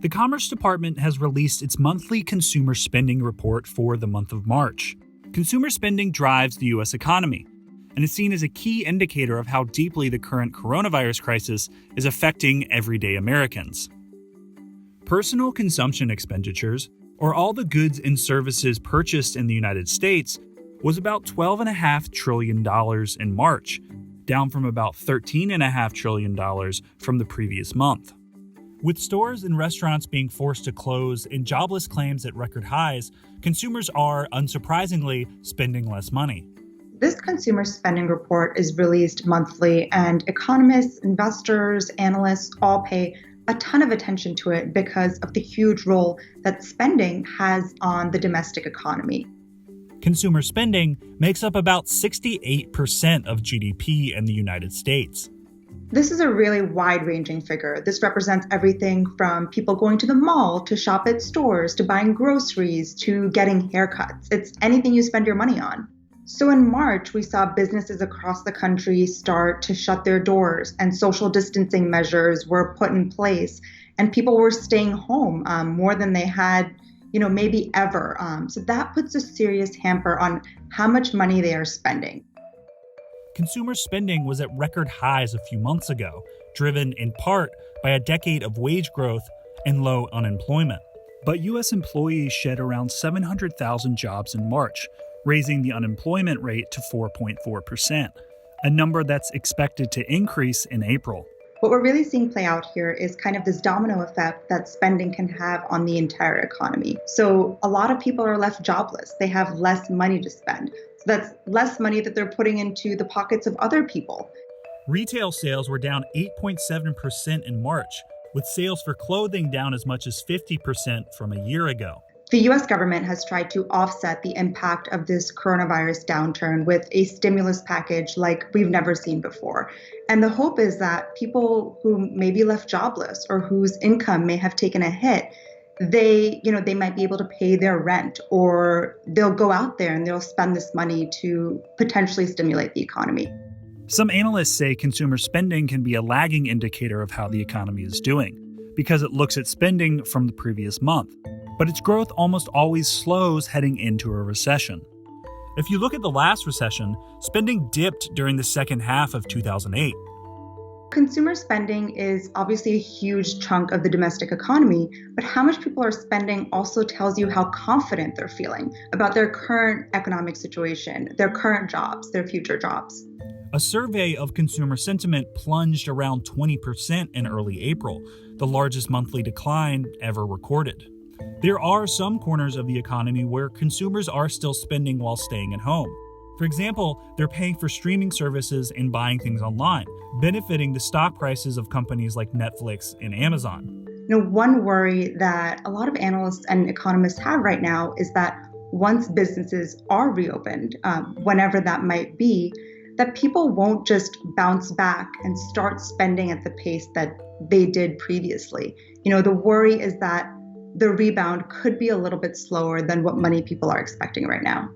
The Commerce Department has released its monthly consumer spending report for the month of March. Consumer spending drives the U.S. economy and is seen as a key indicator of how deeply the current coronavirus crisis is affecting everyday Americans. Personal consumption expenditures, or all the goods and services purchased in the United States, was about $12.5 trillion in March, down from about $13.5 trillion from the previous month. With stores and restaurants being forced to close and jobless claims at record highs, consumers are, unsurprisingly, spending less money. This consumer spending report is released monthly, and economists, investors, analysts all pay a ton of attention to it because of the huge role that spending has on the domestic economy. Consumer spending makes up about 68% of GDP in the United States. This is a really wide-ranging figure. This represents everything from people going to the mall to shop at stores to buying groceries to getting haircuts. It's anything you spend your money on. So in March, we saw businesses across the country start to shut their doors, and social distancing measures were put in place, and people were staying home more than they had, maybe ever. So that puts a serious hamper on how much money they are spending. Consumer spending was at record highs a few months ago, driven in part by a decade of wage growth and low unemployment. But U.S. employees shed around 700,000 jobs in March, raising the unemployment rate to 4.4%, a number that's expected to increase in April. What we're really seeing play out here is kind of this domino effect that spending can have on the entire economy. So a lot of people are left jobless. They have less money to spend. So that's less money that they're putting into the pockets of other people. Retail sales were down 8.7% in March, with sales for clothing down as much as 50% from a year ago. The U.S. government has tried to offset the impact of this coronavirus downturn with a stimulus package like we've never seen before. And the hope is that people who may be left jobless or whose income may have taken a hit, they might be able to pay their rent, or they'll go out there and they'll spend this money to potentially stimulate the economy. Some analysts say consumer spending can be a lagging indicator of how the economy is doing, because it looks at spending from the previous month. But its growth almost always slows heading into a recession. If you look at the last recession, spending dipped during the second half of 2008. Consumer spending is obviously a huge chunk of the domestic economy, but how much people are spending also tells you how confident they're feeling about their current economic situation, their current jobs, their future jobs. A survey of consumer sentiment plunged around 20% in early April, the largest monthly decline ever recorded. There are some corners of the economy where consumers are still spending while staying at home. For example, they're paying for streaming services and buying things online, benefiting the stock prices of companies like Netflix and Amazon. One worry that a lot of analysts and economists have right now is that once businesses are reopened, whenever that might be, that people won't just bounce back and start spending at the pace that they did previously. The worry is that the rebound could be a little bit slower than what many people are expecting right now.